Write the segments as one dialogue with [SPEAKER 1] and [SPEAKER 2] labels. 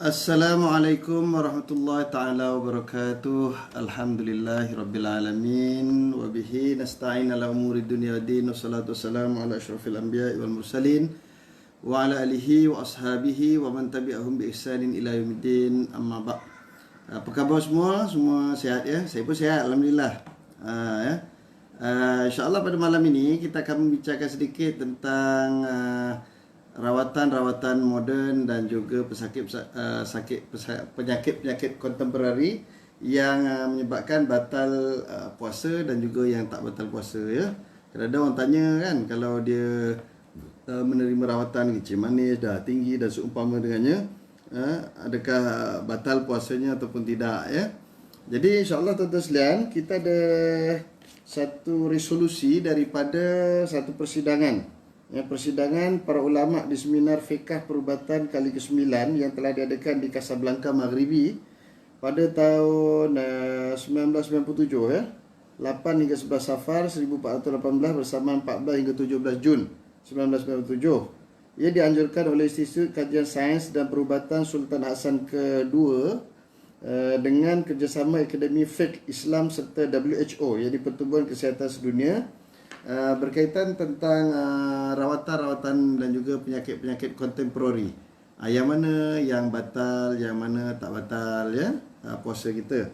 [SPEAKER 1] Assalamualaikum warahmatullahi taala wabarakatuh. Alhamdulillahirabbil wa bihi nasta'in ala umuri dunya waddin. Wassalatu wassalamu ala asyrafil anbiya'i wal mursalin wa ala alihi wa ashabihi wa man tabi'ahum bi ihsanin ila yaumiddin. Amma ba'. Apa khabar semua? Semua sihat ya? Saya pun sihat alhamdulillah. InsyaAllah pada malam ini kita akan membicarakan sedikit tentang rawatan-rawatan moden dan juga penyakit-penyakit kontemporari yang menyebabkan batal puasa dan juga yang tak batal puasa ya. Kadang-kadang orang tanya kan, kalau dia menerima rawatan kencing manis, darah tinggi dan seumpama dengannya, adakah batal puasanya ataupun tidak ya. Jadi insya-Allah tuan-tuan sekalian, kita ada satu resolusi daripada satu persidangan. Persidangan para ulama di seminar Fiqh Perubatan kali ke-9 yang telah diadakan di Casablanca Maghribi pada tahun 1997 ya. 8 hingga 11 Safar 1418 bersama 14 hingga 17 Jun 1997. Ia dianjurkan oleh Institut Kajian Sains dan Perubatan Sultan Hassan II dengan kerjasama Akademi Fiqh Islam serta WHO, iaitu Pertubuhan Kesihatan Sedunia, berkaitan tentang rawatan-rawatan dan juga penyakit-penyakit kontemporari. Yang mana yang batal, yang mana tak batal ya, puasa kita.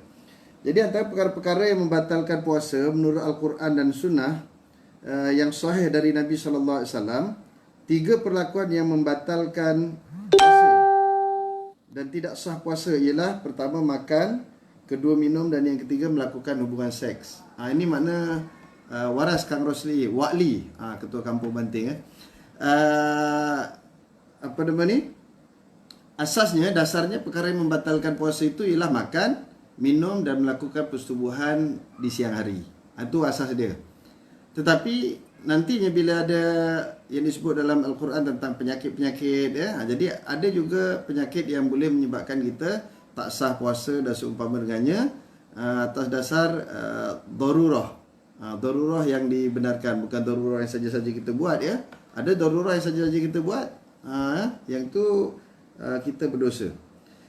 [SPEAKER 1] Jadi antara perkara-perkara yang membatalkan puasa menurut Al-Quran dan Sunnah yang sahih dari Nabi SAW, 3 perlakuan yang membatalkan puasa dan tidak sah puasa ialah: pertama, makan; kedua, minum; dan yang ketiga, melakukan hubungan seks. Ini makna waras Kang Rosli Wakli, Ketua Kampung Banting apa nama ni? Asasnya, dasarnya perkara yang membatalkan puasa itu ialah makan, minum dan melakukan persetubuhan di siang hari. Itu asas dia. Tetapi nantinya bila ada yang disebut dalam Al-Quran tentang penyakit-penyakit ya, jadi ada juga penyakit yang boleh menyebabkan kita tak sah puasa dan seumpama dengannya atas dasar darurah. Darurah yang dibenarkan, bukan darurah yang saja-saja kita buat ya. Ada darurah yang saja-saja kita buat, yang tu kita berdosa.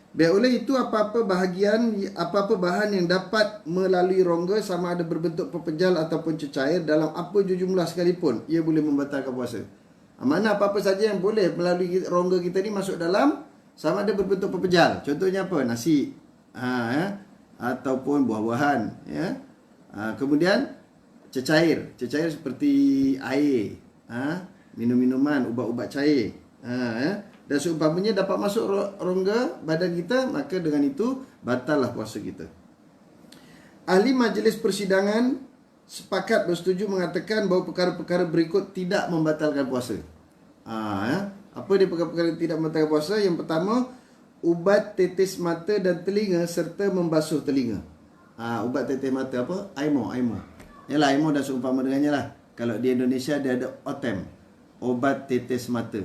[SPEAKER 1] Baik, oleh itu apa-apa bahan yang dapat melalui rongga, sama ada berbentuk pepejal ataupun cecair dalam apa jumlah sekalipun, ia boleh membatalkan puasa. Mana apa-apa saja yang boleh melalui rongga kita ni masuk dalam, sama ada berbentuk pepejal. Contohnya apa? Nasi, ataupun buah-buahan ya. Kemudian cecair seperti air, minum-minuman, ubat-ubat cair, dan seumpamanya dapat masuk rongga badan kita, maka dengan itu batallah puasa kita. Ahli majlis persidangan sepakat bersetuju mengatakan bahawa perkara-perkara berikut tidak membatalkan puasa. Apa dia perkara-perkara yang tidak membatalkan puasa? Yang pertama, ubat tetes mata dan telinga serta membasuh telinga. Ubat tetes mata apa? Aimo. Yalah, Aimo dan seumpama dengannya lah. Kalau di Indonesia dia ada Otem, obat tetes mata.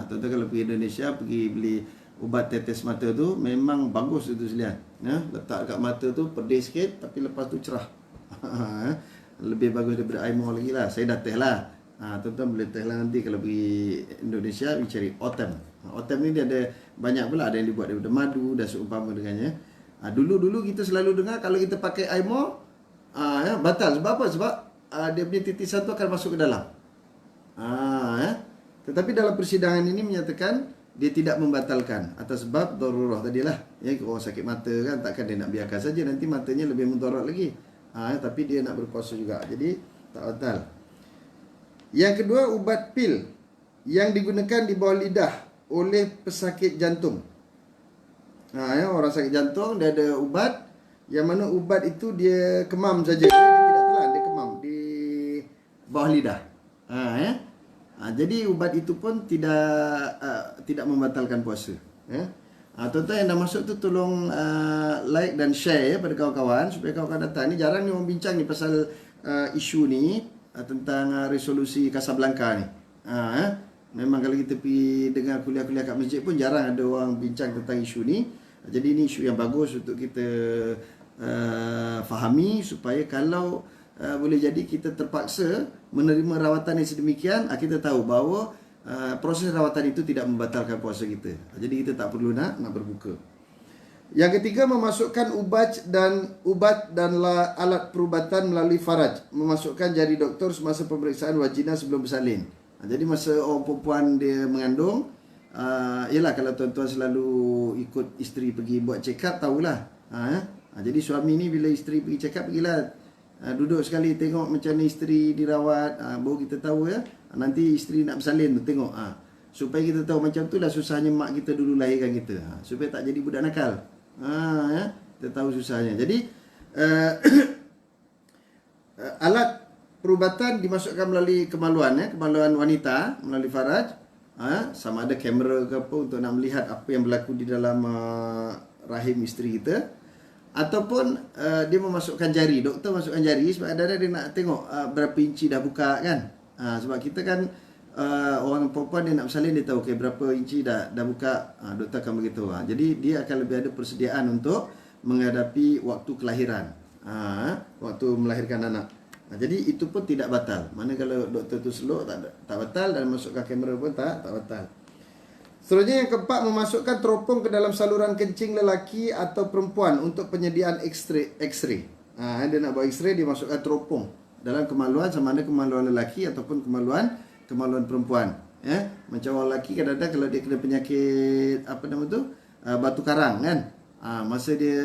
[SPEAKER 1] Tuan-tuan kalau pergi Indonesia, pergi beli ubat tetes mata tu, memang bagus itu sekalian. Letak kat mata tu pedih sikit, tapi lepas tu cerah. Lebih bagus daripada Aimo lagi lah. Saya dah test lah. Tuan-tuan boleh test lah nanti kalau pergi Indonesia, pergi cari Otem. Otem ni dia ada banyak pula, ada yang dibuat daripada madu dan seumpama dengannya. Dulu-dulu kita selalu dengar kalau kita pakai Aimo, batal. Sebab apa? Sebab dia punya titisan tu akan masuk ke dalam. Tetapi dalam persidangan ini menyatakan dia tidak membatalkan atas sebab darurah tadilah. Ya, orang sakit mata kan, takkan dia nak biarkan saja, nanti matanya lebih mudarat lagi. Tapi dia nak berpuasa juga. Jadi tak batal. Yang kedua, ubat pil yang digunakan di bawah lidah oleh pesakit jantung. Orang sakit jantung, dia ada ubat yang mana ubat itu dia kemam saja, dia tidak telan, dia kemam di bawah lidah. Jadi ubat itu pun tidak membatalkan puasa. Tuan-tuan yang dah masuk tu tolong like dan share pada kawan-kawan supaya kawan-kawan datang. Ni jarang ni orang bincang ni pasal isu ni tentang resolusi Casablanca ni. Memang kalau kita pergi dengar kuliah-kuliah kat masjid pun jarang ada orang bincang tentang isu ni. Jadi ini isu yang bagus untuk kita fahami, supaya kalau boleh jadi kita terpaksa menerima rawatan yang sedemikian, kita tahu bahawa proses rawatan itu tidak membatalkan puasa kita. Jadi kita tak perlu nak berbuka. Yang ketiga, memasukkan ubat dan alat perubatan melalui faraj. Memasukkan jari doktor semasa pemeriksaan wajina sebelum bersalin. Jadi masa orang perempuan dia mengandung, yalah kalau tuan-tuan selalu ikut isteri pergi buat check up, tahulah. Jadi suami ni bila isteri pergi check up, pergilah duduk sekali tengok macam ni isteri dirawat, baru kita tahu ya. Nanti isteri nak bersalin tu tengok. Supaya kita tahu macam tu lah susahnya mak kita dulu lahirkan kita. Supaya tak jadi budak nakal. Ya, kita tahu susahnya. Jadi alat perubatan dimasukkan melalui kemaluan, kemaluan wanita melalui faraj, sama ada kamera ke apa untuk nak melihat apa yang berlaku di dalam rahim isteri kita, ataupun dia memasukkan jari, doktor masukkan jari sebab ada dia nak tengok berapa inci dah buka kan. Sebab kita kan orang perempuan dia nak bersalin, dia tahu okay, berapa inci dah buka, doktor akan beritahu. Jadi dia akan lebih ada persediaan untuk menghadapi waktu kelahiran, waktu melahirkan anak. Jadi itu pun tidak batal. Mana kalau doktor tu slow tak batal, dan masukkan kamera pun tak batal. Seterusnya yang keempat, memasukkan teropong ke dalam saluran kencing lelaki atau perempuan untuk penyediaan X-ray. Dia nak buat X-ray, dia masukkan teropong dalam kemaluan, sama ada kemaluan lelaki ataupun kemaluan perempuan. Macam orang lelaki kadang-kadang kalau dia kena penyakit batu karang kan, masa dia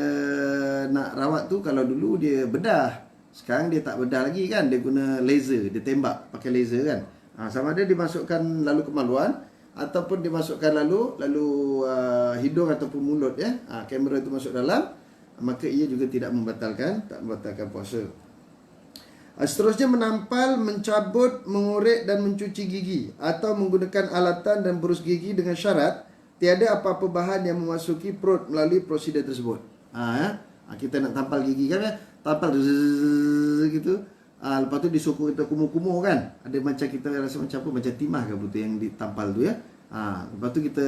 [SPEAKER 1] nak rawat tu, kalau dulu dia bedah, sekarang dia tak bedah lagi kan, dia guna laser, dia tembak pakai laser kan. Sama ada dimasukkan lalu kemaluan ataupun dimasukkan lalu hidung ataupun mulut kamera itu masuk dalam, maka ia juga tak membatalkan puasa. Seterusnya, menampal, mencabut, mengorek dan mencuci gigi atau menggunakan alatan dan berus gigi dengan syarat tiada apa-apa bahan yang memasuki perut melalui prosedur tersebut. Kita nak tampal gigi kan, tampal gitu. Lepas tu disuruh kita kumur-kumur kan. Ada macam kita rasa macam apa, macam timah ke betul yang ditampal tu ya. Lepas tu kita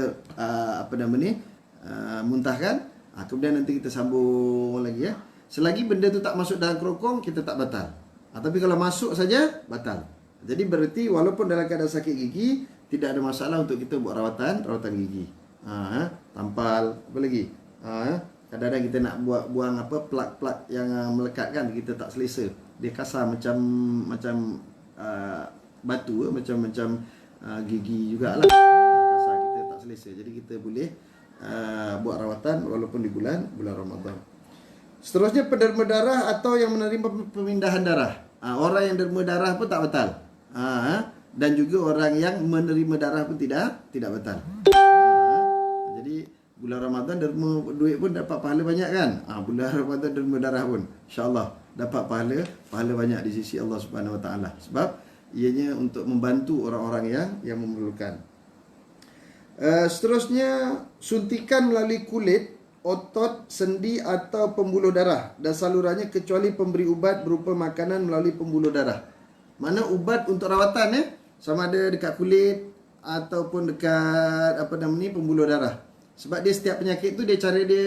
[SPEAKER 1] muntahkan. Kemudian nanti kita sambung lagi ya. Selagi benda tu tak masuk dalam kerongkong, kita tak batal. Tapi kalau masuk saja, batal. Jadi berarti walaupun dalam keadaan sakit gigi, tidak ada masalah untuk kita buat rawatan gigi. Tampal, apa lagi? Kadang-kadang kita nak buang plug-plug yang melekat kan, kita tak selesa. Dia kasar macam batu, macam gigi jugalah. Kasar, kita tak selesa. Jadi kita boleh buat rawatan walaupun di bulan Ramadan. Seterusnya, penderma darah atau yang menerima pemindahan darah. Orang yang derma darah pun tak batal. Dan juga orang yang menerima darah pun tidak batal. Jadi bulan Ramadan derma duit pun dapat pahala banyak kan. Bulan Ramadan derma darah pun insya-Allah dapat pahala banyak di sisi Allah Subhanahu Wa Taala. Sebab ianya untuk membantu orang-orang yang memerlukan. Seterusnya, suntikan melalui kulit, otot, sendi atau pembuluh darah dan salurannya kecuali pemberi ubat berupa makanan melalui pembuluh darah. Mana ubat untuk rawatan sama ada dekat kulit ataupun dekat pembuluh darah. Sebab dia setiap penyakit tu dia cara dia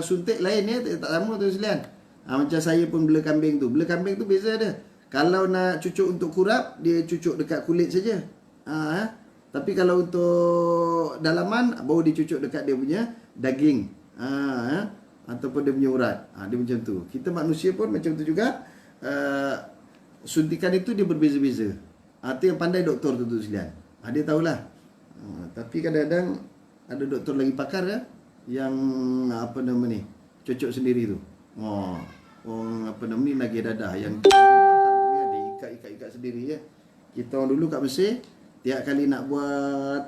[SPEAKER 1] suntik lain tak sama tu sekalian. Macam saya pun bela kambing tu. Bela kambing tu beza dia. Kalau nak cucuk untuk kurap, dia cucuk dekat kulit saja. Tapi kalau untuk dalaman, baru dicucuk dekat dia punya daging. Ataupun dia punya urat. Dia macam tu. Kita manusia pun macam tu juga. Suntikan itu dia berbeza-beza. Itu yang pandai doktor tu sekalian. Dia tahulah. Tapi kadang-kadang ada doktor lagi pakar yang cucuk sendiri tu. Nagih dadah yang pakar dia ikat sendiri ya. Kita orang dulu kat Mesir, tiap kali nak buat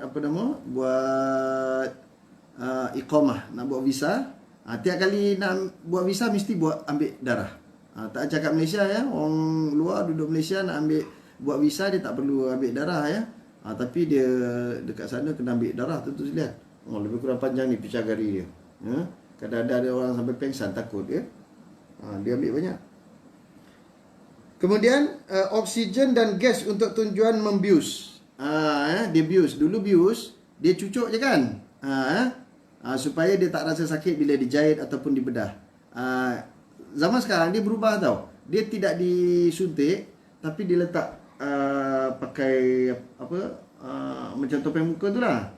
[SPEAKER 1] iqamah, nak buat visa, tiap kali nak buat visa mesti ambil darah. Tak cakap Malaysia ya, orang luar duduk Malaysia nak buat visa, dia tak perlu ambil darah ya. Tapi dia dekat sana kena ambil darah tentu sekalian. Lebih kurang panjang ni picagari dia. Kadang-kadang ada orang sampai pengsan takut ya. Dia ambil banyak. Kemudian oksigen dan gas untuk tujuan membius. Dia bius. Dulu bius, dia cucuk je kan. Supaya dia tak rasa sakit bila dijahit ataupun dibedah. Zaman sekarang dia berubah tau. Dia tidak disuntik, tapi dia letak pakai macam topeng muka tu lah.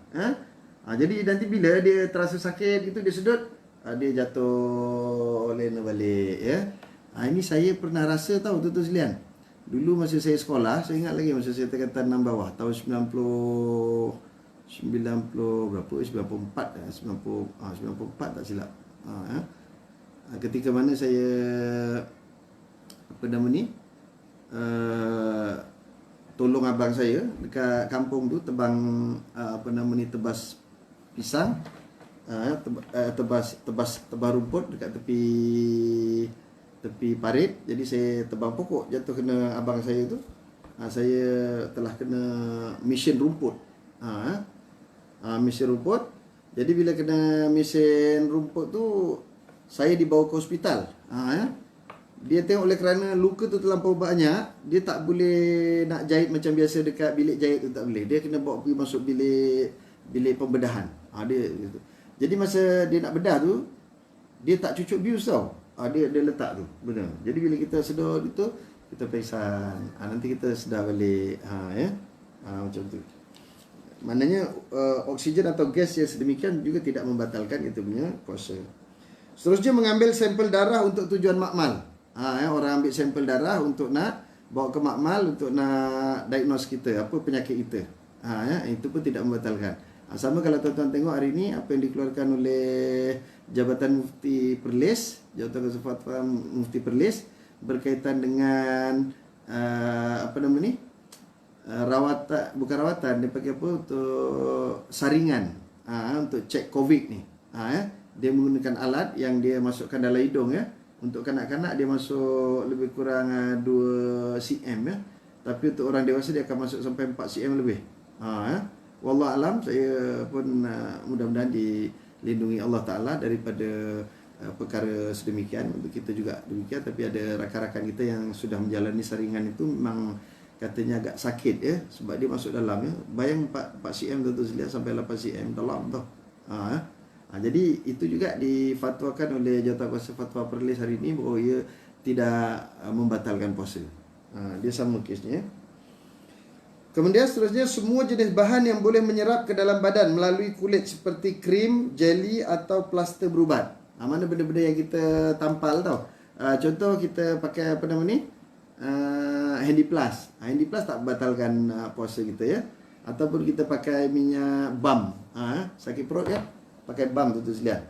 [SPEAKER 1] Jadi nanti bila dia terasa sakit gitu, dia sedut, dia jatuh lena balik ya. Ini saya pernah rasa tahu tuan-tuan sekalian. Dulu masa saya sekolah, saya ingat lagi masa saya tingkatan 6 bawah tahun 90 berapa? 94 94 tak silap. Ketika mana saya tolong abang saya dekat kampung tu tebang tebas pisang, tebas rumput dekat tepi parit. Jadi saya tebang pokok, jatuh kena abang saya tu. Saya telah kena mesin rumput. Mesin rumput. Jadi bila kena mesin rumput tu, saya dibawa ke hospital. Dia tengok oleh kerana luka tu terlampau banyak, dia tak boleh nak jahit macam biasa dekat bilik jahit tu, tak boleh. Dia kena bawa pergi masuk bilik pembedahan. Dia gitu. Jadi masa dia nak bedah tu, dia tak cucuk bius tau. Dia letak tu. Benar. Jadi bila kita sedar itu, kita pengsan. Nanti kita sedar balik. Macam tu. Maknanya oksigen atau gas yang sedemikian juga tidak membatalkan kita punya puasa. Seterusnya mengambil sampel darah untuk tujuan makmal. Orang ambil sampel darah untuk nak bawa ke makmal untuk nak diagnose kita, apa penyakit kita. Itu pun tidak membatalkan. Sama kalau tuan-tuan tengok hari ini apa yang dikeluarkan oleh Jabatan Mufti Perlis, Jabatan Fatwa Mufti Perlis berkaitan dengan rawatan, bukan rawatan, dia pakai apa untuk saringan, untuk cek COVID ni. Dia menggunakan alat yang dia masukkan dalam hidung ya. Untuk kanak-kanak dia masuk lebih kurang 2 cm ya. Tapi untuk orang dewasa dia akan masuk sampai 4 cm lebih. Wallahualam, saya pun mudah-mudahan dilindungi Allah Ta'ala daripada perkara sedemikian. Untuk kita juga demikian. Tapi ada rakan-rakan kita yang sudah menjalani saringan itu memang katanya agak sakit ya. Sebab dia masuk dalam ya. Bayang 4 cm tu lihat sampai 8 cm dalam tu. Jadi itu juga difatwakan oleh Jawatankuasa Fatwa Perlis hari ini bahawa ia tidak membatalkan puasa. Dia sama kesnya. Kemudian seterusnya, semua jenis bahan yang boleh menyerap ke dalam badan melalui kulit seperti krim, jeli atau plaster berubat. Mana benda-benda yang kita tampal tau. Contoh kita pakai Handy Plus. Handy Plus tak membatalkan puasa kita ya. Ataupun kita pakai minyak balm. Sakit perut ya, pakai balm tu sekalian.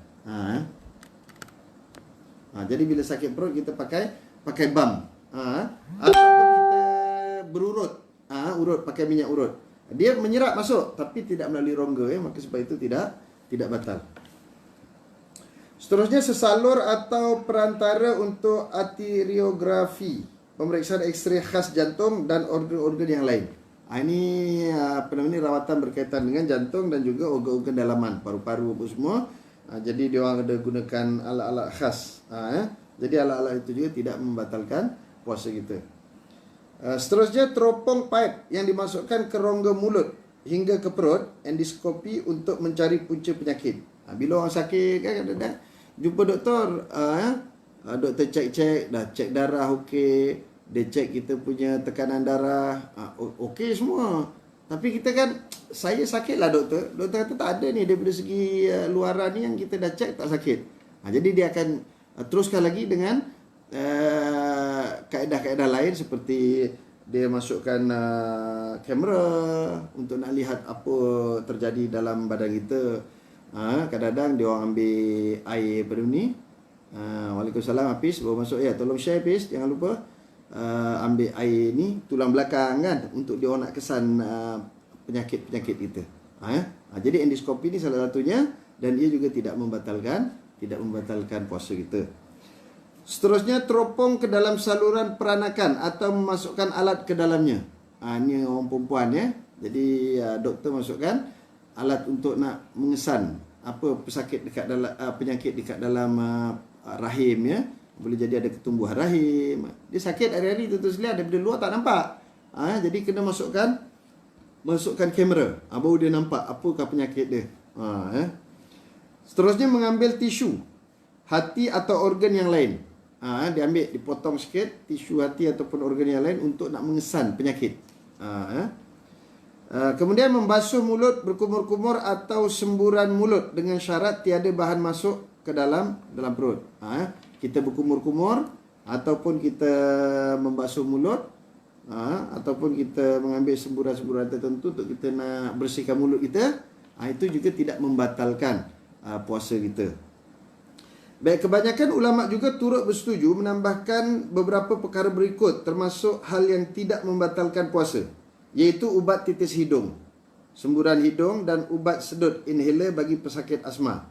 [SPEAKER 1] Jadi bila sakit perut kita pakai balm. Ataupun kita berurut. Urut, pakai minyak urut. Dia menyerap masuk tapi tidak melalui rongga ya, maka sebab itu tidak batal. Seterusnya, sesalur atau perantara untuk arteriografi, pemeriksaan X-ray khas jantung dan organ-organ yang lain. Ini rawatan berkaitan dengan jantung dan juga organ-organ dalaman, paru-paru apa semua. Jadi dia orang ada gunakan alat-alat khas. Jadi alat-alat itu juga tidak membatalkan puasa kita. Seterusnya, teropong pipe yang dimasukkan ke rongga mulut hingga ke perut, endoskopi untuk mencari punca penyakit. Bila orang sakit kan kadang-kadang jumpa doktor, doktor cek dah, cek darah okey, dia cek kita punya tekanan darah okey semua. Tapi kita kan, saya sakit lah doktor kata tak ada ni, daripada segi luaran ni yang kita dah cek tak sakit. Jadi dia akan teruskan lagi dengan kaedah-kaedah lain seperti dia masukkan kamera untuk nak lihat apa terjadi dalam badan kita. Kadang-kadang dia orang ambil air pada ni. Waalaikumsalam Hafiz, baru masuk ya. Tolong share Hafiz, jangan lupa ambil air ni tulang belakang kan, untuk dia orang nak kesan penyakit-penyakit kita. Jadi endoskopi ni salah satunya, dan dia juga tidak membatalkan puasa kita. Seterusnya, teropong ke dalam saluran peranakan atau memasukkan alat ke dalamnya. Ini orang perempuan ya. Jadi doktor masukkan alat untuk nak mengesan apa pesakit dekat dalam penyakit dekat dalam rahim ya. Boleh jadi ada ketumbuhan rahim. Dia sakit hari-hari tu sekalian, daripada luar tak nampak. Jadi kena masukkan kamera. Baru dia nampak apakah penyakit dia. Seterusnya, mengambil tisu hati atau organ yang lain. Dia ambil, dipotong sikit tisu hati ataupun organ yang lain untuk nak mengesan penyakit. Kemudian membasuh mulut berkumur-kumur atau semburan mulut dengan syarat tiada bahan masuk ke dalam perut. Kita berkumur-kumur ataupun kita membasuh mulut, ataupun kita mengambil semburan-semburan tertentu untuk kita nak bersihkan mulut kita, itu juga tidak membatalkan puasa kita. Baik, kebanyakan ulama juga turut bersetuju menambahkan beberapa perkara berikut termasuk hal yang tidak membatalkan puasa, iaitu ubat titis hidung, semburan hidung dan ubat sedut inhaler bagi pesakit asma.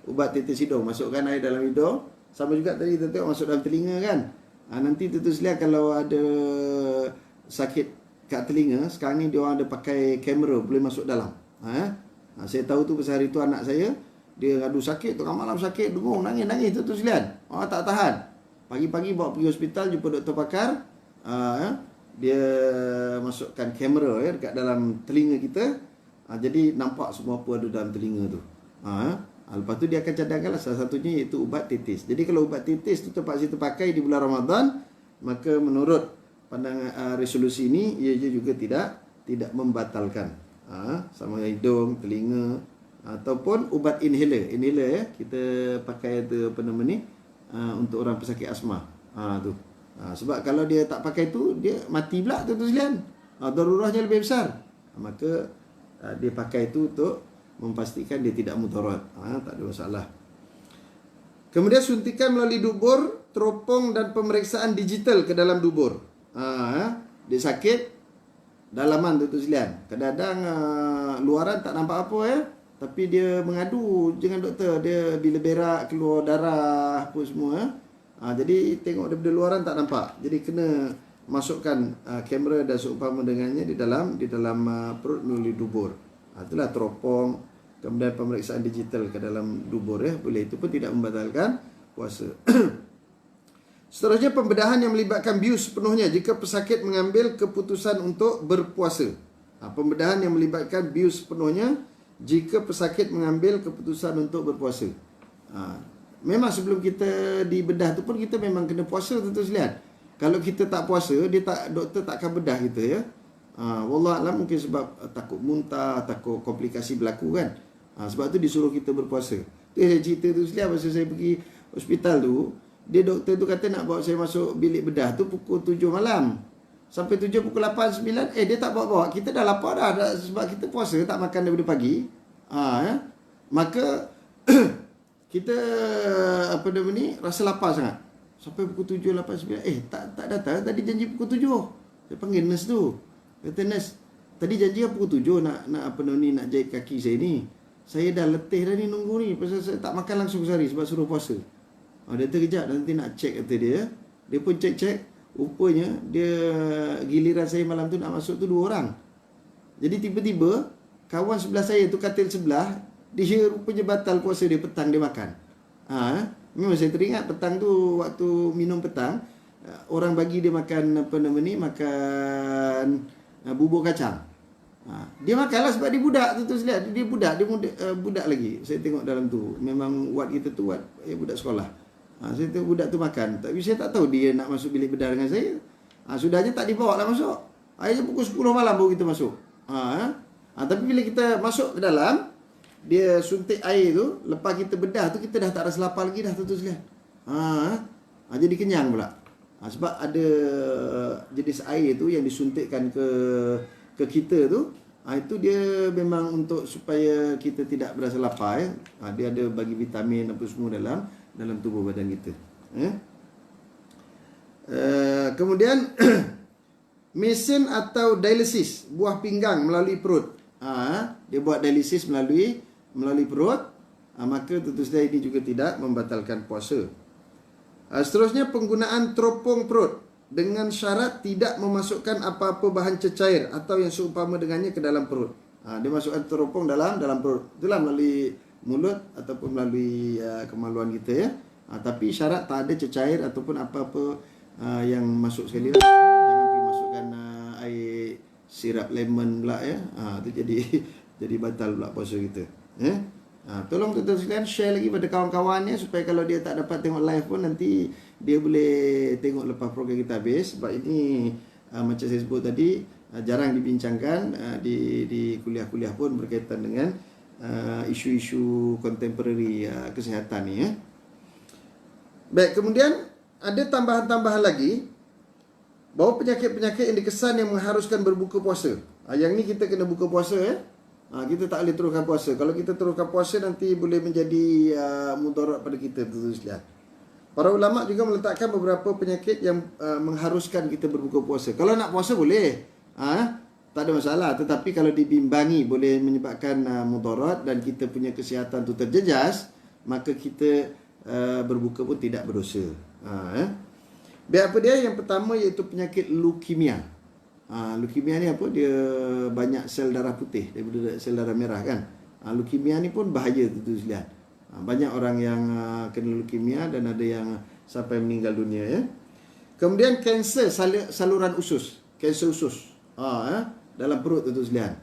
[SPEAKER 1] Ubat titis hidung, masukkan air dalam hidung. Sama juga tadi kita tengok masuk dalam telinga kan. Nanti tuan-tuan sekalian kalau ada sakit kat telinga, sekarang ni dia orang ada pakai kamera boleh masuk dalam. Saya tahu tu pasal hari tu anak saya dia ngadu sakit, tengah malam sakit, dengung, nangis tuan-tuan sekalian. Tak tahan. Pagi-pagi bawa pergi hospital jumpa doktor pakar. Dia masukkan kamera dekat dalam telinga kita. Jadi nampak semua apa ada dalam telinga tu. Lepas tu dia akan cadangkanlah salah satunya iaitu ubat titis. Jadi kalau ubat titis tu terpaksa terpakai di bulan Ramadan, maka menurut pandangan resolusi ini ia juga tidak membatalkan. Sama hidung, telinga ataupun ubat inhaler. Inhaler kita pakai tu apa nama ni untuk orang pesakit asma. Tu. Sebab kalau dia tak pakai tu dia mati pula tu sekalian. Darurahnya lebih besar. Maka dia pakai tu untuk memastikan dia tidak mudarat. Tak ada masalah. Kemudian suntikan melalui dubur, teropong dan pemeriksaan digital ke dalam dubur. Dia sakit dalaman tu sekalian. Kadang-kadang luaran tak nampak apa tapi dia mengadu dengan doktor, dia bila berak keluar darah apa semua. Jadi tengok daripada luaran tak nampak. Jadi kena masukkan kamera dan seumpama dengannya di dalam perut melalui dubur. Itulah teropong. Kemudian pemeriksaan digital ke dalam dubur boleh, itu pun tidak membatalkan puasa. Seterusnya pembedahan yang melibatkan bius sepenuhnya jika pesakit mengambil keputusan untuk berpuasa. Pembedahan yang melibatkan bius sepenuhnya jika pesakit mengambil keputusan untuk berpuasa. Memang sebelum kita dibedah tu pun kita memang kena puasa tentu sekalian. Kalau kita tak puasa, doktor tak akan bedah kita Wallahualam, mungkin sebab takut muntah, takut komplikasi berlaku kan. Sebab tu disuruh kita berpuasa. Tu saya cerita tu sekalian masa saya pergi hospital tu, dia doktor tu kata nak bawa saya masuk bilik bedah tu pukul 7 malam. Sampai 7 pukul 8 9 dia tak bawa-bawa. Kita dah lapar dah sebab kita puasa tak makan daripada pagi. Maka kita apa nama ni rasa lapar sangat. Sampai pukul 7 8 9 tak datang, tadi janji pukul 7. Saya panggil nurse tu. Kata nurse, tadi janji pukul 7 nak apa nama ni nak jahit kaki saya ni. Saya dah letih dah ni nunggu ni pasal saya tak makan langsung sehari sebab suruh puasa. Dia terkejap nanti nak cek kata dia. Dia pun cek. Rupanya dia giliran saya malam tu nak masuk tu 2 orang. Jadi tiba-tiba kawan sebelah saya tu katil sebelah, dia rupanya batal puasa dia, petang dia makan. Memang saya teringat petang tu waktu minum petang, orang bagi dia makan apa nama ni, makan bubur kacang. Dia makanlah sebab dia budak tu lihat dia budak lagi. Saya tengok dalam tu memang wad kita tu wad budak sekolah. Saya tengok budak tu makan, tapi saya tak tahu dia nak masuk bilik bedah dengan saya. Sudahnya tak dibawa lah masuk. Akhirnya pukul 10 malam baru kita masuk. Tapi bila kita masuk ke dalam, dia suntik air tu, lepas kita bedah tu kita dah tak rasa lapar lagi dah tu sekalian. Jadi kenyang pula. Sebab ada jenis air tu yang disuntikkan ke kita tu, itu dia memang untuk supaya kita tidak berasa lapar dia ada bagi vitamin apa semua dalam tubuh badan kita. Kemudian mesin atau dialisis buah pinggang melalui perut. Dia buat dialisis melalui perut, maka tentu saja ini juga tidak membatalkan puasa. Seterusnya penggunaan teropong perut dengan syarat tidak memasukkan apa-apa bahan cecair atau yang seumpama dengannya ke dalam perut. Dia masukkan teropong dalam perut. Itulah melalui mulut ataupun melalui kemaluan kita tapi syarat tak ada cecair ataupun apa-apa yang masuk sekali lah. Jangan pergi masukkan air sirap lemon pula tu jadi batal pula puasa kita. Tolong tuan-tuan sekalian share lagi pada kawan-kawannya supaya kalau dia tak dapat tengok live pun nanti dia boleh tengok lepas program kita habis. Sebab ini macam saya sebut tadi, jarang dibincangkan di kuliah-kuliah pun berkaitan dengan isu-isu kontemporari kesihatan ni. Baik, kemudian ada tambahan-tambahan lagi bahawa penyakit-penyakit yang dikesan yang mengharuskan berbuka puasa. Yang ni kita kena buka puasa. Kita tak boleh teruskan puasa. Kalau kita teruskan puasa nanti boleh menjadi mudarat pada kita, tuan-tuan sekalian. Para ulama juga meletakkan beberapa penyakit yang mengharuskan kita berbuka puasa. Kalau nak puasa boleh, tak ada masalah. Tetapi kalau dibimbangi boleh menyebabkan mudarat dan kita punya kesihatan tu terjejas, maka kita berbuka pun tidak berdosa. Biar apa dia? Yang pertama iaitu penyakit leukemia. Leukemia ni apa? Dia banyak sel darah putih daripada sel darah merah kan. Leukemia ni pun bahaya tu sekalian. Banyak orang yang kena leukemia dan ada yang sampai meninggal dunia ya. Kemudian kanser saluran usus, kanser usus. Dalam perut tu sekalian.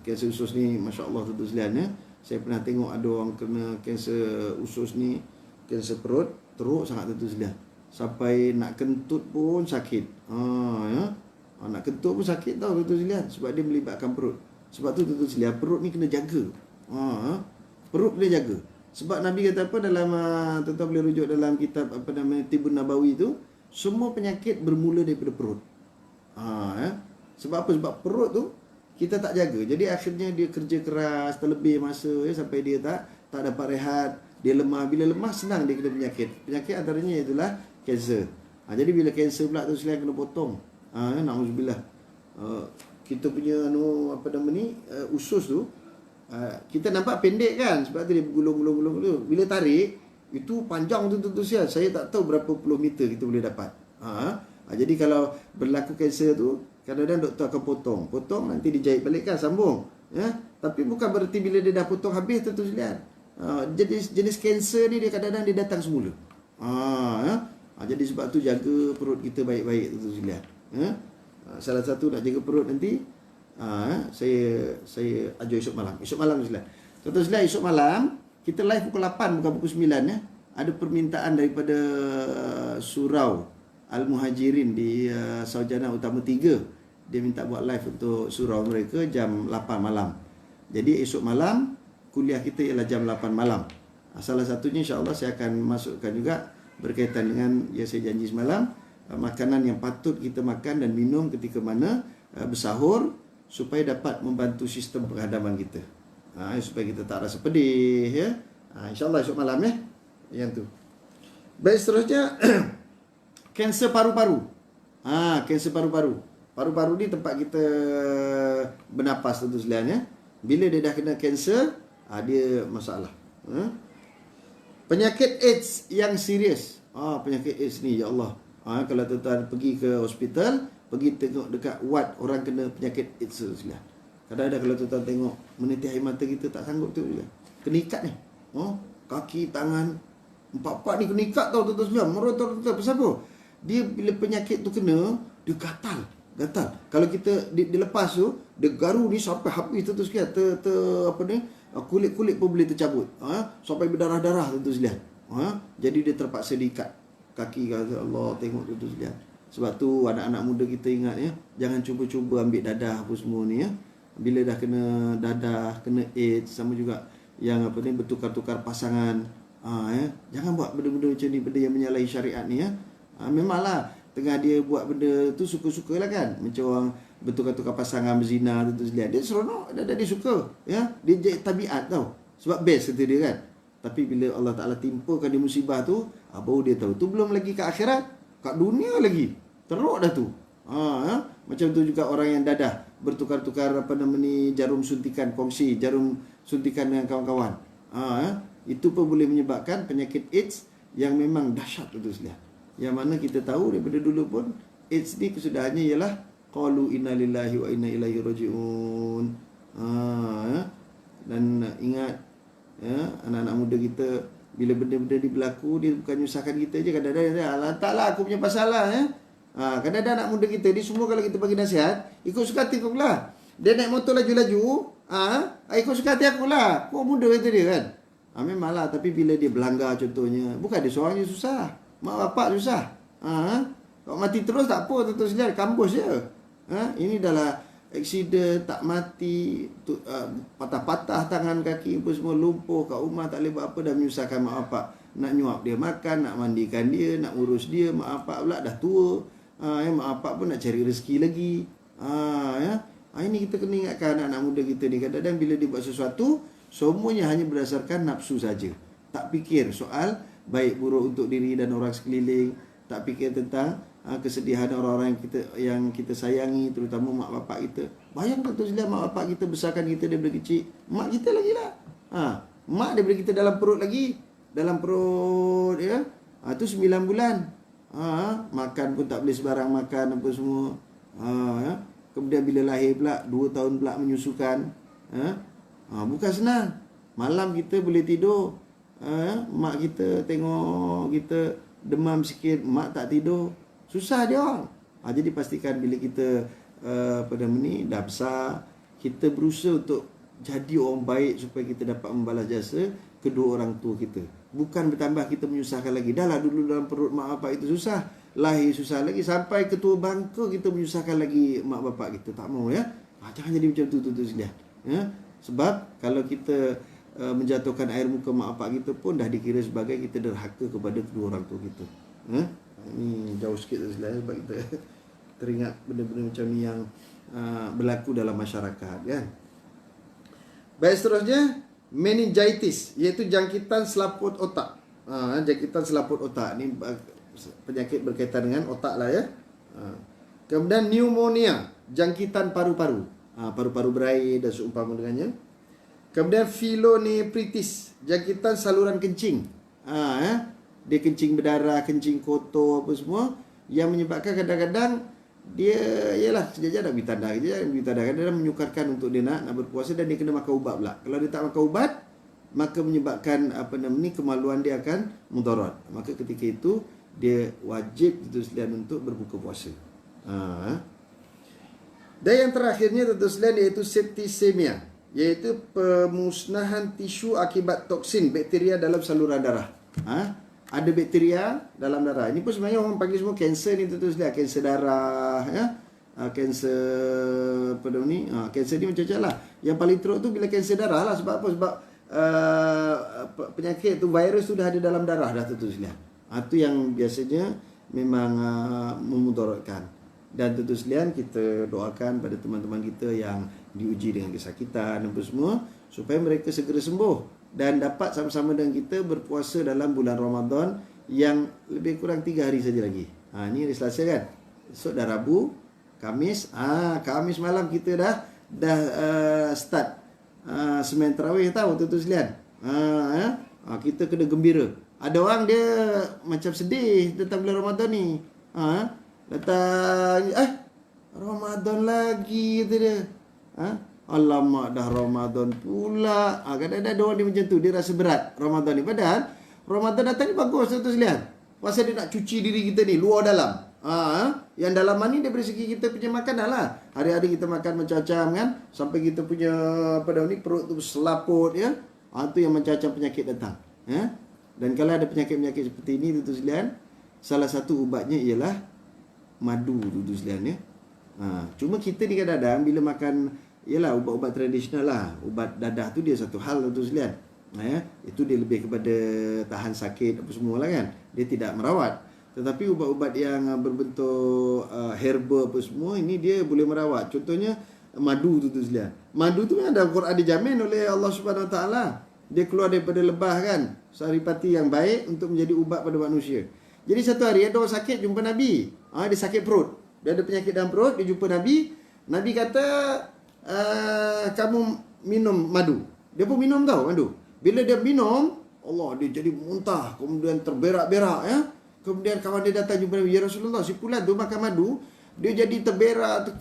[SPEAKER 1] Kanser usus ni masya-Allah tu sekalian ya. Saya pernah tengok ada orang kena kanser usus ni, kanser perut, teruk sangat tu sekalian. Sampai nak kentut pun sakit. Nak kentut pun sakit tau tuan-tuan sekalian, sebab dia melibatkan perut. Sebab tu tuan-tuan sekalian, perut ni kena jaga. Perut kena jaga. Sebab Nabi kata apa dalam tuan-tuan boleh rujuk dalam kitab apa namanya Tibun Nabawi tu, semua penyakit bermula daripada perut. Sebab apa? Sebab perut tu kita tak jaga. Jadi akhirnya dia kerja keras terlebih masa sampai dia tak dapat rehat, dia lemah. Bila lemah senang dia kena penyakit. Penyakit antaranya itulah kanser. Jadi bila kanser pula tu sekalian kena potong. Na'udzubillah. Kita punya usus tu kita nampak pendek kan, sebab tu dia bergulung-gulung. Bila tarik itu panjang tu sial. Saya tak tahu berapa puluh meter kita boleh dapat. Jadi kalau berlaku kanser tu, kadang-kadang doktor akan potong nanti dijahit balik kan, sambung tapi bukan berarti bila dia dah potong habis tu sekalian. Jenis kanser ni dia kadang-kadang dia datang semula. Jadi sebab tu jaga perut kita baik-baik tu sekalian. Salah satu nak jaga perut nanti saya ajar esok malam sekalian. Tuan-tuan sekalian, esok malam kita live pukul 8 bukan pukul 9 ya. Ada permintaan daripada surau Al-Muhajirin di Saujana Utama 3. Dia minta buat live untuk surau mereka jam 8 malam. Jadi esok malam kuliah kita ialah jam 8 malam. Salah satunya insya-Allah saya akan masukkan juga berkaitan dengan yang saya janji semalam, makanan yang patut kita makan dan minum ketika mana bersahur supaya dapat membantu sistem penghadaman kita. Supaya kita tak rasa pedih ya. InsyaAllah esok malam ya. Yang tu. Baik, seterusnya kanser paru-paru. Kanser paru-paru. Paru-paru ni tempat kita bernapas tentu sekalian ya. Bila dia dah kena kanser, dia masalah. Penyakit AIDS yang serius. Penyakit AIDS ni ya Allah. Kalau tuan-tuan pergi ke hospital, pergi tengok dekat ward orang kena penyakit AIDS sekalian. Kadang-kadang kalau tuan-tuan tengok meniti air mata kita tak sanggup tu juga. Kena ikat ni. Kaki, tangan, empat-empat ni kena ikat tau tuan-tuan sekalian. Merotot-rotot. Pasal apa? Dia bila penyakit tu kena, dia gatal. Kalau kita dilepas tu, dia garu ni sampai habis tuan-tuan sekalian. Kulit-kulit pun boleh tercabut. Sampai berdarah-darah tuan-tuan sekalian. Jadi dia terpaksa diikat kaki. Kata Allah, tengok tuan-tuan sekalian. Sebab tu anak-anak muda kita ingat ya, jangan cuba-cuba ambil dadah apa semua ni ya. Bila dah kena dadah, kena AIDS, sama juga yang bertukar-tukar pasangan. Jangan buat benda-benda macam ni, benda yang menyalahi syariat ni ya. Memanglah tengah dia buat benda tu suka-sukalah kan. Macam orang bertukar-tukar pasangan, berzina tu sekalian. Dia seronok, dia suka ya. Dia jadi tabiat tau. Sebab best kata dia kan. Tapi bila Allah Ta'ala timpakan dia musibah tu, baru dia tahu. Tu belum lagi kat akhirat, kat dunia lagi. Teruk dah tu. Macam tu juga orang yang dadah bertukar-tukar jarum suntikan, kongsi jarum suntikan dengan kawan-kawan. Itu pun boleh menyebabkan penyakit AIDS yang memang dahsyat tu sekalian. Yang mana kita tahu daripada dulu pun AIDS ni kesudahannya ialah qalu inna lillahi wa inna ilaihi rajiun. Dan ingat ya, anak-anak muda kita bila benda-benda ni berlaku, dia bukan nyusahkan kita je. Kadang-kadang dia taklah aku punya pasal lah ya. Kadang-kadang anak muda kita ni semua kalau kita bagi nasihat, ikut suka hati aku lah. Dia naik motor laju-laju, ikut suka hati aku lah. Kau muda kata dia kan. Memanglah, tapi bila dia berlanggar contohnya, bukan dia seorang je susah, mak bapak susah. Kalau mati terus tak apa, tuan-tuan sekalian, kampus je. Ini adalah accident, tak mati, patah-patah tangan kaki apa semua, lumpuh kat rumah, tak boleh buat apa, dah menyusahkan mak bapak. Nak nyuap dia makan, nak mandikan dia, nak urus dia, mak bapak pula dah tua. Mak bapak pun nak cari rezeki lagi. Ini kita kena ingatkan anak-anak muda kita ni, kadang-kadang bila dia buat sesuatu, semuanya hanya berdasarkan nafsu saja. Tak fikir soal baik buruk untuk diri dan orang sekeliling, tak fikir tentang kesedihan orang-orang yang kita sayangi, terutama mak bapak kita. Bayangkan tu sekalian, mak bapak kita besarkan kita daripada kecil. Mak kita lagi lah. Mak daripada kita dalam perut lagi. Dalam perut ya. Tu 9 bulan. Makan pun tak boleh sebarang makan apa semua. Ya. Kemudian bila lahir pula 2 tahun pula menyusukan. Bukan senang. Malam kita boleh tidur. Mak kita tengok kita demam sikit, mak tak tidur. Susah dia orang. Jadi pastikan bila kita dah besar, kita berusaha untuk jadi orang baik supaya kita dapat membalas jasa kedua orang tua kita. Bukan bertambah kita menyusahkan lagi. Dah lah dulu dalam perut mak bapak itu susah, lahir susah lagi, sampai ketua bangka kita menyusahkan lagi mak bapak kita. Tak mau ya. Jangan jadi macam tu sekalian. Sebab kalau kita menjatuhkan air muka mak bapak kita pun dah dikira sebagai kita derhaka kepada kedua orang tua kita. Ini jauh sikit sekalian, sebab kita teringat benda-benda macam ni yang berlaku dalam masyarakat kan. Baik, seterusnya meningitis, iaitu jangkitan selaput otak. Jangkitan selaput otak ni penyakit berkaitan dengan otak lah ya. Kemudian pneumonia, jangkitan paru-paru, paru-paru berair dan seumpama dengannya. Kemudian filonephritis, jangkitan saluran kencing. Dia kencing berdarah, kencing kotor apa semua, yang menyebabkan kadang-kadang dia ialah sekejap nak bertanda, kadang-kadang menyukarkan untuk dia nak berpuasa, dan dia kena makan ubat pula. Kalau dia tak makan ubat, maka menyebabkan kemaluan dia akan mudarat. Maka ketika itu dia wajib tentu sekalian untuk berbuka puasa. Dan yang terakhirnya tentu sekalian iaitu septisemia, iaitu pemusnahan tisu akibat toksin bakteria dalam saluran darah. Ada bakteria dalam darah. Ini pun sebenarnya orang panggil semua kanser ni tentu sekalian. Kanser darah ya. Kanser kanser ni macam-macam lah. Yang paling teruk tu bila kanser darah lah. Sebab apa? Sebab penyakit tu, virus tu dah ada dalam darah dah tentu sekalian. Itu yang biasanya memang memudaratkan. Dan tentu sekalian kita doakan pada teman-teman kita yang diuji dengan kesakitan dan semua, supaya mereka segera sembuh dan dapat sama-sama dengan kita berpuasa dalam bulan Ramadan yang lebih kurang 3 hari saja lagi. Ni hari Selasa kan. Esok dah Rabu, Khamis. Khamis malam kita dah start sembahyang tarawih, tahu tuan-tuan sekalian. Kita kena gembira. Ada orang dia macam sedih tentang bulan Ramadan ni. Datang Ramadan lagi kata dia. Alamak, dah Ramadan pula. Kadang-kadang ada orang dia macam tu, dia rasa berat Ramadan ni. Padahal Ramadan datang ni bagus tuan-tuan sekalian. Pasal dia nak cuci diri kita ni luar dalam. Yang dalaman ni daripada segi kita punya makanan lah. Hari-hari kita makan macam-macam kan, sampai kita punya perut tu selaput ya. Tu yang macam-macam penyakit datang. Dan kalau ada penyakit-penyakit seperti ini tuan-tuan sekalian, salah satu ubatnya ialah madu tuan-tuan sekalian ya. Cuma kita ni kadang-kadang bila makan ialah ubat-ubat tradisional lah. Ubat dadah tu dia satu hal tuan-tuan sekalian. Itu dia lebih kepada tahan sakit apa semua lah kan. Dia tidak merawat. Tetapi ubat-ubat yang berbentuk herba apa semua, ini dia boleh merawat. Contohnya madu tuan-tuan sekalian. Madu tu memang dalam Quran dijamin oleh Allah Subhanahu Wa Taala. Dia keluar daripada lebah kan, saripati yang baik untuk menjadi ubat pada manusia. Jadi satu hari ada orang sakit jumpa Nabi. Dia sakit perut. Dia ada penyakit dalam perut, dia jumpa Nabi. Nabi kata, kamu minum madu. Dia pun minum tau madu. Bila dia minum, Allah, dia jadi muntah, kemudian terberak-berak ya. Kemudian kawan dia datang jumpa Nabi, ya Rasulullah, si fulan tu makan madu, dia jadi terberak,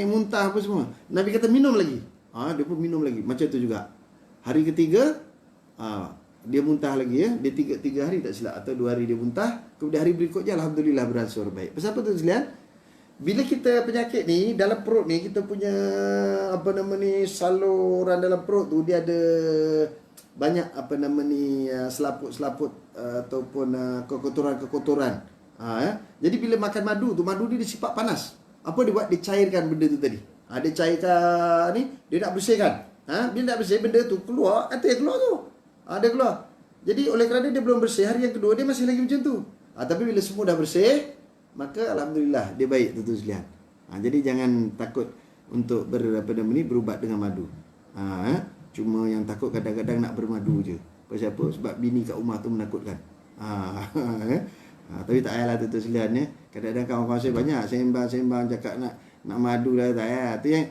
[SPEAKER 1] muntah apa semua. Nabi kata minum lagi. Dia pun minum lagi. Macam tu juga. Hari ketiga, dia muntah lagi ya. Dia tiga hari tak silap, atau 2 hari dia muntah. Kemudian hari berikutnya alhamdulillah beransur baik. Pasal apa tu sekalian? Bila kita penyakit ni dalam perut ni, kita punya saluran dalam perut tu dia ada banyak selaput-selaput ataupun kekotoran-kekotoran. Ya. Jadi bila makan madu tu, madu dia sifat panas. Apa dia buat? Dia cairkan benda tu tadi. Dia cairkan ni, dia nak bersihkan. Bila nak bersih, benda tu keluar, dia keluar tu. Dia keluar. Jadi oleh kerana dia belum bersih, hari yang kedua dia masih lagi macam tu. Tapi bila semua dah bersih, maka alhamdulillah dia baik tuan-tuan sekalian. Jadi jangan takut untuk berubat dengan madu. Cuma yang takut kadang-kadang nak bermadu je. Pasal apa? Sebab bini kat rumah tu menakutkan. Tapi tak payahlah tuan-tuan sekalian ya. Kadang-kadang kawan-kawan saya banyak sembang cakap nak madu lah tak payah. Tu yang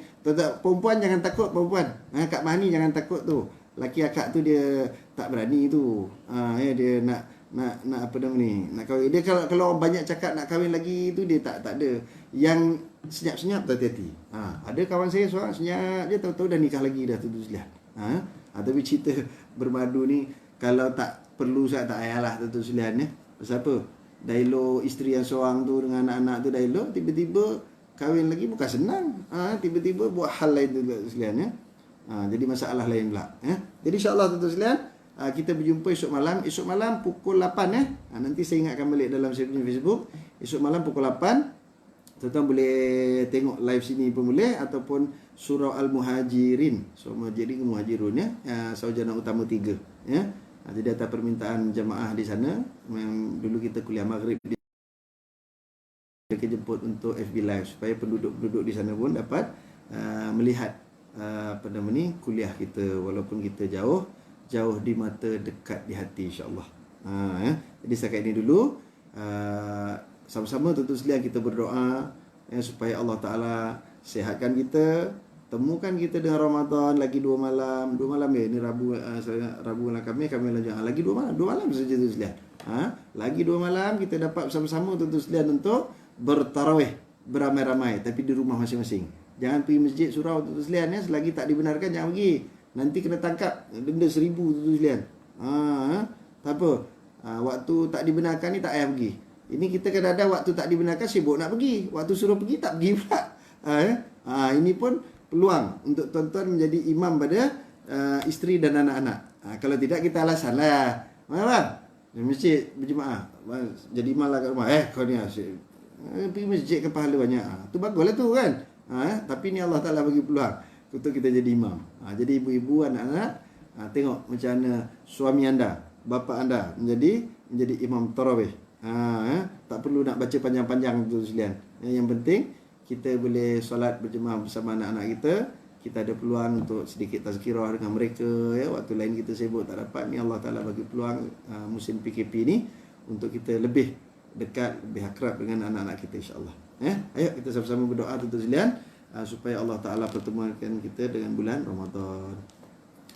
[SPEAKER 1] perempuan jangan takut perempuan. Kak Mani jangan takut tu. Laki akak tu dia tak berani tu. Dia nak apa nama ni? Nak kahwin. Dia kalau banyak cakap nak kahwin lagi tu dia tak ada. Yang senyap-senyap hati-hati. Ada kawan saya seorang senyap, dia tahu-tahu dah nikah lagi dah tuan-tuan sekalian. Tapi cerita bermadu ni kalau tak perlu sangat tak payahlah tuan-tuan sekalian ya. Pasal apa? Dah elok isteri yang seorang tu dengan anak-anak tu dah elok, tiba-tiba kahwin lagi bukan senang. Tiba-tiba buat hal lain tuan-tuan sekalian ya. Jadi masalah lain pula ya. Jadi insya-Allah tuan-tuan sekalian, kita berjumpa esok malam. Esok malam pukul 8 ya. Nanti saya ingatkan balik dalam saya punya Facebook. Esok malam pukul 8. Tuan-tuan boleh tengok live sini pun boleh, ataupun surah Al-Muhajirin. Surah Muhajirin ke Muhajirun ya. Sarjana utama 3 ya. Jadi atas permintaan jemaah di sana, memang dulu kita kuliah maghrib kita jemput untuk FB Live supaya penduduk-penduduk di sana pun dapat melihat apa nama ni, kuliah kita walaupun kita jauh di mata, dekat di hati insya-Allah. Ya. Jadi setakat ini dulu, sama-sama tuan-tuan sekalian kita berdoa supaya Allah Taala sihatkan kita, temukan kita dengan Ramadan lagi 2 malam. 2 malam ya, ini Rabu malam kami lanjut lagi 2 malam saja tuan sekalian. Lagi 2 malam kita dapat bersama-sama tuan-tuan sekalian untuk bertarawih beramai-ramai tapi di rumah masing-masing. Jangan pergi masjid surau tuan-tuan sekalian ya, selagi tak dibenarkan jangan pergi. Nanti kena tangkap denda 1,000 tuan-tuan sekalian. Tak apa. Waktu tak dibenarkan ni tak payah pergi. Ini kita kadang-kadang waktu tak dibenarkan sibuk nak pergi. Waktu suruh pergi tak pergi pula. Ini pun peluang untuk tuan-tuan menjadi imam pada isteri dan anak-anak. Kalau tidak kita alasan lah. Mana bang? Di masjid berjemaah. Jadi imam lah kat rumah. Kau ni asyik. Pergi masjid ke pahala banyak. Tu baguslah tu kan. Tapi ni Allah Ta'ala bagi peluang untuk kita jadi imam. Jadi ibu-ibu, anak-anak, tengok macam mana suami anda, bapa anda menjadi imam tarawih. Tak perlu nak baca panjang-panjang tu sekalian. Yang penting kita boleh solat berjemaah bersama anak-anak kita. Kita ada peluang untuk sedikit tazkirah dengan mereka ya. Waktu lain kita sibuk tak dapat. Ni Allah Ta'ala bagi peluang musim PKP ni untuk kita lebih dekat, lebih akrab dengan anak-anak kita insya-Allah. Ayo kita sama-sama berdoa tuan-tuan sekalian supaya Allah Ta'ala pertemukan kita dengan bulan Ramadan.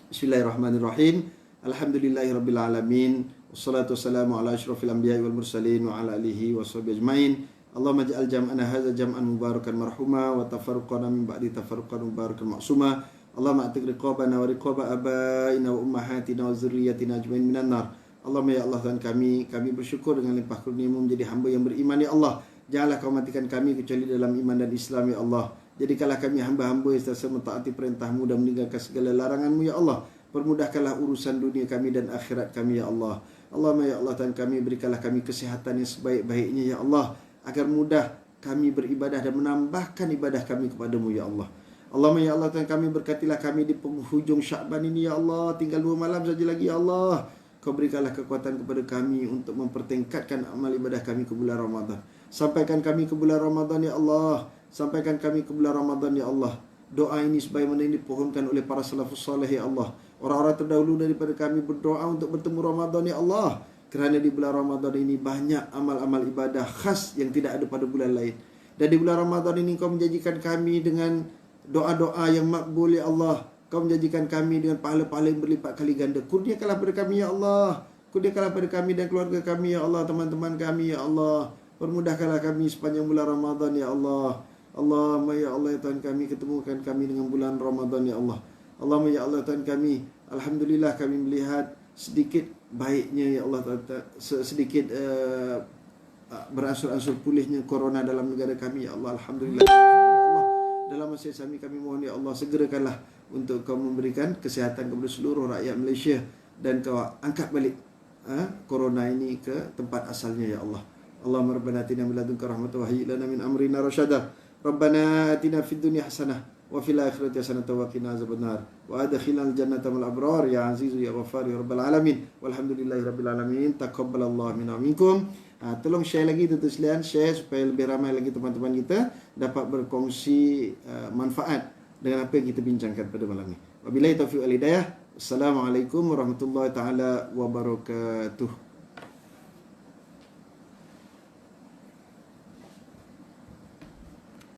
[SPEAKER 1] Bismillahirrahmanirrahim. Alhamdulillahirabbil alamin. Wassalatu wassalamu ala asyrafil anbiya'i wal mursalin wa ala alihi washabihi ajmain. Allahumma ij'al jam'ana hadza jam'an mubarakan marhuma wa tafarruqana min ba'di tafarruqan mubarakan ma'suma. Allahumma atiq riqabana wa riqaba abaina wa ummahatina wa zurriyyatina ajmain minan nar. Allahumma ya Allah Tuhan kami bersyukur dengan limpah kurnia-Mu menjadi hamba yang beriman ya Allah. Janganlah Kau matikan kami kecuali dalam iman dan Islam ya Allah. Jadikanlah kami hamba-hamba yang sentiasa mentaati perintah-Mu dan meninggalkan segala larangan-Mu ya Allah. Permudahkanlah urusan dunia kami dan akhirat kami ya Allah. Allahumma ya Allah Tuhan kami, berikanlah kami kesihatan yang sebaik-baiknya ya Allah, agar mudah kami beribadah dan menambahkan ibadah kami kepadamu ya Allah. Allahumma ya Allah Tuhan kami, berkatilah kami di penghujung Syakban ini ya Allah. Tinggal 2 malam saja lagi ya Allah. Kau berikanlah kekuatan kepada kami untuk mempertingkatkan amal ibadah kami ke bulan Ramadan. Sampaikan kami ke bulan Ramadan ya Allah. Sampaikan kami ke bulan Ramadan ya Allah. Doa ini sebagaimana yang dipohonkan oleh para salafus salih ya Allah. Orang-orang terdahulu daripada kami berdoa untuk bertemu Ramadan ya Allah. Kerana di bulan Ramadan ini banyak amal-amal ibadah khas yang tidak ada pada bulan lain. Dan di bulan Ramadan ini Kau menjanjikan kami dengan doa-doa yang makbul ya Allah. Kau menjanjikan kami dengan pahala-pahala yang berlipat kali ganda. Kurniakanlah pada kami ya Allah. Kurniakanlah pada kami dan keluarga kami ya Allah. Teman-teman kami ya Allah. Permudahkanlah kami sepanjang bulan Ramadan ya Allah. Allahumma ya Allah ya Tuhan kami, ketemukan kami dengan bulan Ramadan ya Allah. Allahumma ya Allah Tuhan kami, alhamdulillah kami melihat sedikit baiknya ya Allah, sedikit beransur-ansur pulihnya corona dalam negara kami ya Allah. Alhamdulillah ya Allah. Dalam masa kami mohon ya Allah, segerakanlah untuk Kau memberikan kesihatan kepada seluruh rakyat Malaysia dan Kau angkat balik corona ini ke tempat asalnya ya Allah. Allahumma rabbana atina min ladunka rahmatan wa hayyi lana min amrina rasyada. Rabbana atina fid dunya hasanah wa fil akhirati hasanatan wa qina azabannar. Wa adkhilnal jannata ma'al abrar ya azizu ya ghaffar ya rabbal alamin. Walhamdulillahi rabbil alamin. Taqabbalallahu minna minkum. Tolong share lagi tuan-tuan sekalian, share supaya lebih ramai lagi teman-teman kita dapat berkongsi manfaat dengan apa yang kita bincangkan pada malam ini. Wabillahi taufiq wal hidayah. Assalamualaikum warahmatullahi taala wabarakatuh.